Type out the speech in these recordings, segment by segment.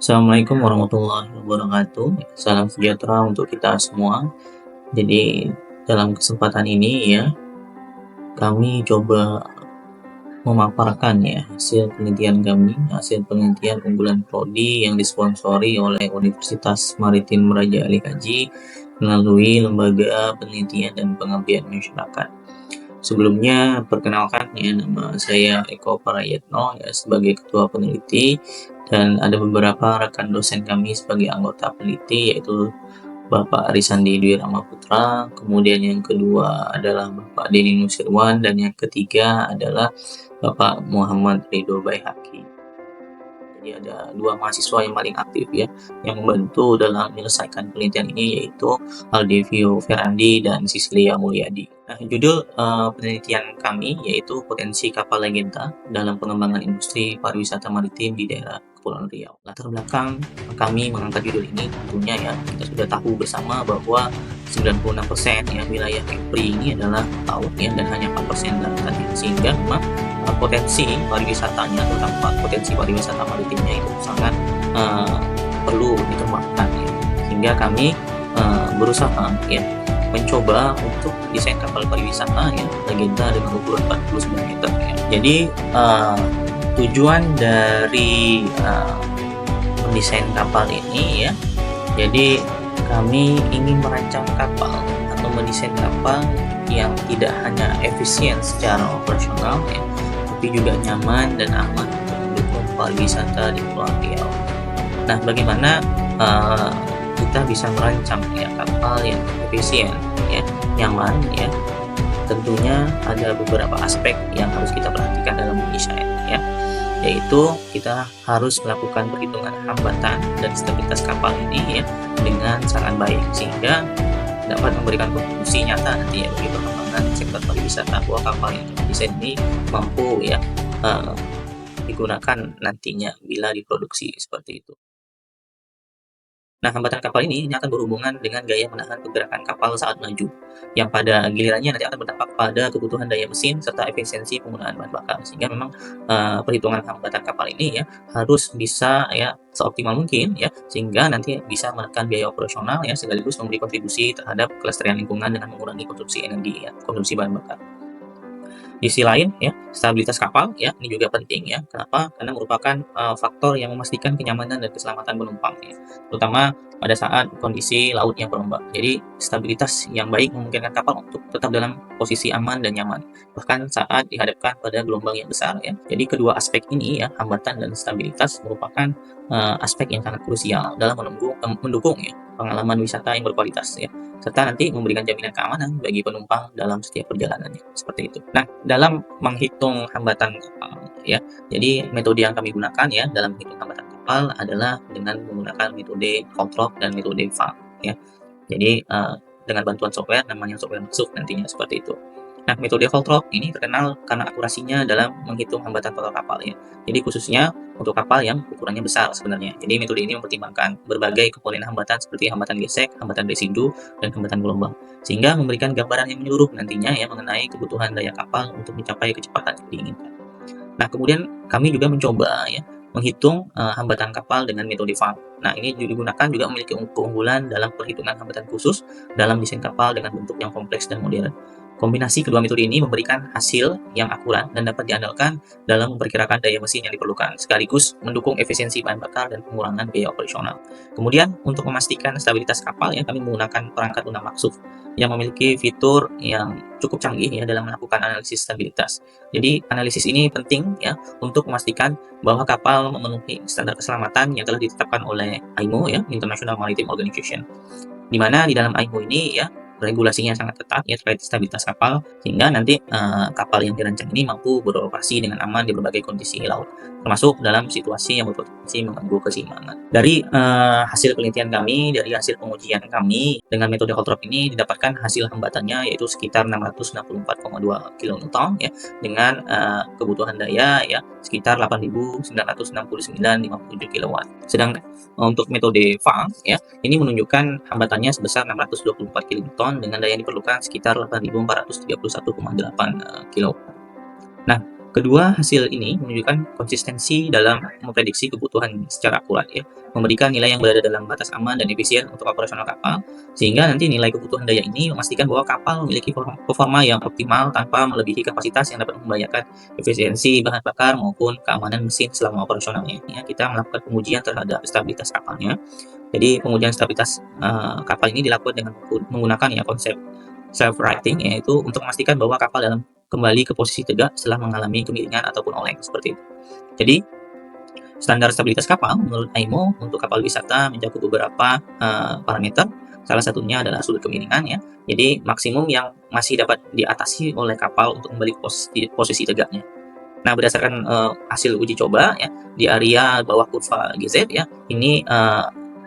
Assalamualaikum warahmatullahi wabarakatuh. Salam sejahtera untuk kita semua. Jadi dalam kesempatan ini ya, kami coba memaparkan ya hasil penelitian unggulan prodi yang disponsori oleh Universitas Maritim Raja Ali Kaji melalui Lembaga Penelitian dan Pengabdian Masyarakat. Sebelumnya, perkenalkan ya, nama saya Eko Parayetno ya sebagai ketua peneliti, dan ada beberapa rekan dosen kami sebagai anggota peneliti, yaitu Bapak Arisandi Dwi Ramaputra, kemudian yang kedua adalah Bapak Denny Nusirwan, dan yang ketiga adalah Bapak Muhammad Ridho Baihaqi. Jadi ada dua mahasiswa yang paling aktif ya, yang membantu dalam menyelesaikan penelitian ini, yaitu Aldivio Ferrandi dan Sisilia Mulyadi. Nah, judul penelitian kami yaitu potensi kapal legenda dalam pengembangan industri pariwisata maritim di daerah Kepulauan Riau. Latar belakang kami mengangkat judul ini tentunya ya, kita sudah tahu bersama bahwa 96% ya wilayah Kepri ini adalah laut ya, dan hanya 4% daratan, sehingga memang potensi pariwisatanya, terutama potensi pariwisata maritimnya itu sangat perlu dikembangkan ya. Sehingga kami berusaha ya mencoba untuk desain kapal pariwisata ya legenda dengan ukuran 49 meter ya. Jadi tujuan dari mendesain kapal ini ya, jadi kami ingin merancang kapal atau mendesain kapal yang tidak hanya efisien secara operasional ya, tapi juga nyaman dan aman untuk mendukung pariwisata di Kepulauan Riau. Nah, bagaimana kita bisa merancang ya kapal yang efisien ya, nyaman ya? Tentunya ada beberapa aspek yang harus kita perhatikan dalam mendesain ya, yaitu kita harus melakukan perhitungan hambatan dan stabilitas kapal ini ya dengan sangat baik, sehingga dapat memberikan kontribusi nyata nanti ya bagi perkembangan sektor pariwisata, bahwa kapal yang desain ini mampu ya digunakan nantinya bila diproduksi seperti itu. Nah, hambatan kapal ini akan berhubungan dengan gaya menahan pergerakan kapal saat maju, yang pada gilirannya nanti akan berdampak pada kebutuhan daya mesin serta efisiensi penggunaan bahan bakar. Sehingga memang perhitungan hambatan kapal ini ya harus bisa ya seoptimal mungkin ya, sehingga nanti bisa menekan biaya operasional ya, sekaligus memberi kontribusi terhadap kelestarian lingkungan dengan mengurangi konsumsi energi ya, konsumsi bahan bakar. Di sisi lain ya, stabilitas kapal ya ini juga penting ya. Kenapa? Karena merupakan faktor yang memastikan kenyamanan dan keselamatan penumpang ya, terutama pada saat kondisi laut yang berombak. Jadi stabilitas yang baik memungkinkan kapal untuk tetap dalam posisi aman dan nyaman, bahkan saat dihadapkan pada gelombang yang besar ya. Jadi kedua aspek ini ya, hambatan dan stabilitas, merupakan aspek yang sangat krusial dalam mendukung ya pengalaman wisata yang berkualitas ya, serta nanti memberikan jaminan keamanan bagi penumpang dalam setiap perjalanannya, seperti itu. Nah, dalam menghitung hambatan kapal ya, jadi metode yang kami gunakan ya dalam menghitung hambatan kapal adalah dengan menggunakan metode Caltrop dan metode FAR ya. Jadi dengan bantuan software, namanya software masuk nantinya, seperti itu. Nah, metode Caltrop ini terkenal karena akurasinya dalam menghitung hambatan total kapal ya. Jadi khususnya untuk kapal yang ukurannya besar sebenarnya. Jadi metode ini mempertimbangkan berbagai komponen hambatan seperti hambatan gesek, hambatan residu, dan hambatan gelombang, sehingga memberikan gambaran yang menyeluruh nantinya ya mengenai kebutuhan daya kapal untuk mencapai kecepatan yang diinginkan. Nah, kemudian kami juga mencoba ya menghitung hambatan kapal dengan metode FAR. Nah, ini digunakan juga memiliki keunggulan dalam perhitungan hambatan khusus dalam desain kapal dengan bentuk yang kompleks dan modern. Kombinasi kedua metode ini memberikan hasil yang akurat dan dapat diandalkan dalam memperkirakan daya mesin yang diperlukan, sekaligus mendukung efisiensi bahan bakar dan pengurangan biaya operasional. Kemudian, untuk memastikan stabilitas kapal ya, kami menggunakan perangkat lunak maksuf yang memiliki fitur yang cukup canggih ya dalam melakukan analisis stabilitas. Jadi, analisis ini penting ya untuk memastikan bahwa kapal memenuhi standar keselamatan yang telah ditetapkan oleh IMO ya, International Maritime Organization. Di mana di dalam IMO ini ya regulasinya sangat ketat ya terkait stabilitas kapal, sehingga nanti kapal yang dirancang ini mampu beroperasi dengan aman di berbagai kondisi laut, termasuk dalam situasi yang berpotensi mengganggu keseimbangan. Dari hasil penelitian kami, dari hasil pengujian kami dengan metode Caltrop ini, didapatkan hasil hambatannya yaitu sekitar 664,2 kN ya, dengan kebutuhan daya ya sekitar 8.969,57 kW. Sedangkan untuk metode FAR ya, ini menunjukkan hambatannya sebesar 624 kN dengan daya yang diperlukan sekitar 8.431,8 kW. Nah, Kedua, hasil ini menunjukkan konsistensi dalam memprediksi kebutuhan secara akurat ya, memberikan nilai yang berada dalam batas aman dan efisien untuk operasional kapal, sehingga nanti nilai kebutuhan daya ini memastikan bahwa kapal memiliki performa yang optimal tanpa melebihi kapasitas yang dapat membahayakan efisiensi bahan bakar maupun keamanan mesin selama operasionalnya. Ya, kita melakukan pengujian terhadap stabilitas kapalnya. Jadi pengujian stabilitas kapal ini dilakukan dengan menggunakan ya konsep self-righting, yaitu untuk memastikan bahwa kapal dalam kembali ke posisi tegak setelah mengalami kemiringan ataupun oleng seperti itu. Jadi standar stabilitas kapal menurut IMO untuk kapal wisata mencakup beberapa parameter. Salah satunya adalah sudut kemiringan ya. Jadi maksimum yang masih dapat diatasi oleh kapal untuk kembali ke posisi tegaknya. Nah, berdasarkan hasil uji coba ya di area bawah kurva GZ ya, ini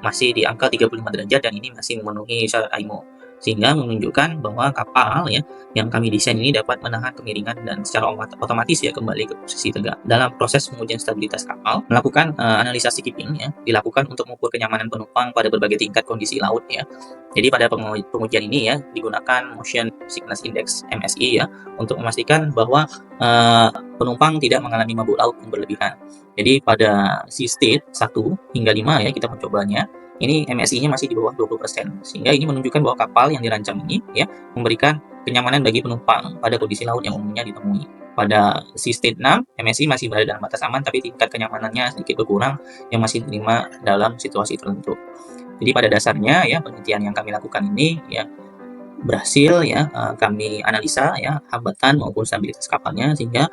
masih di angka 35 derajat dan ini masih memenuhi syarat IMO. Sehingga menunjukkan bahwa kapal ya yang kami desain ini dapat menahan kemiringan dan secara otomatis ya kembali ke posisi tegak. Dalam proses pengujian stabilitas kapal, melakukan analisa skipping ya dilakukan untuk mengukur kenyamanan penumpang pada berbagai tingkat kondisi laut ya. Jadi pada pengujian ini ya digunakan Motion Sickness Index MSI ya untuk memastikan bahwa penumpang tidak mengalami mabuk laut yang berlebihan. Jadi pada sea state 1 hingga 5 ya kita mencobanya, ini MSI-nya masih di bawah 20%, sehingga ini menunjukkan bahwa kapal yang dirancang ini ya memberikan kenyamanan bagi penumpang pada kondisi laut yang umumnya ditemui. Pada sea state 6, MSI masih berada dalam batas aman tapi tingkat kenyamanannya sedikit berkurang yang masih diterima dalam situasi tertentu. Jadi pada dasarnya ya penelitian yang kami lakukan ini ya berhasil ya kami analisa ya hambatan maupun stabilitas kapalnya, sehingga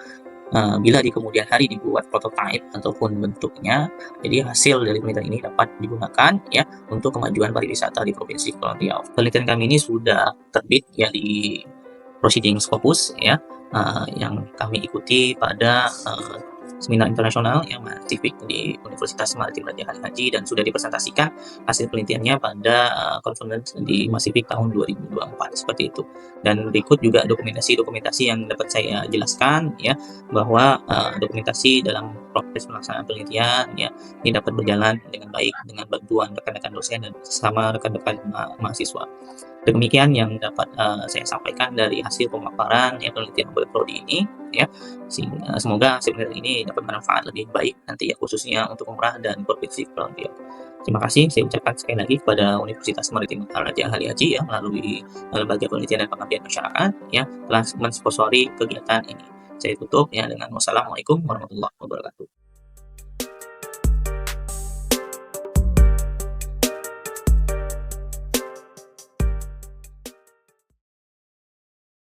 bila di kemudian hari dibuat prototipe ataupun bentuknya, jadi hasil dari penelitian ini dapat digunakan ya untuk kemajuan pariwisata di Provinsi Kepulauan Riau. Penelitian kami ini sudah terbit ya di Proceedings Scopus ya, yang kami ikuti pada seminar internasional yang Pasifik di Universitas Maritim Raja Kali Haji, dan sudah dipresentasikan hasil penelitiannya pada conference di Pasifik tahun 2024 seperti itu. Dan berikut juga dokumentasi yang dapat saya jelaskan ya, bahwa dokumentasi dalam proses pelaksanaan penelitian ya ini dapat berjalan dengan baik dengan bantuan rekan-rekan dosen dan sama rekan-rekan mahasiswa. Demikian yang dapat saya sampaikan dari hasil pemaparan ya penelitian prodi ini ya, sehingga semoga hasil penelitian ini dapat bermanfaat lebih baik nanti ya khususnya untuk umrah dan Provinsi Kepulauan Riau. Terima kasih saya ucapkan sekali lagi kepada Universitas Maritim Raja Kali Haji ya melalui Lembaga Penelitian dan Pengabdian Masyarakat ya telah mensponsori kegiatan ini. Saya tutup ya dengan wassalamualaikum warahmatullahi wabarakatuh.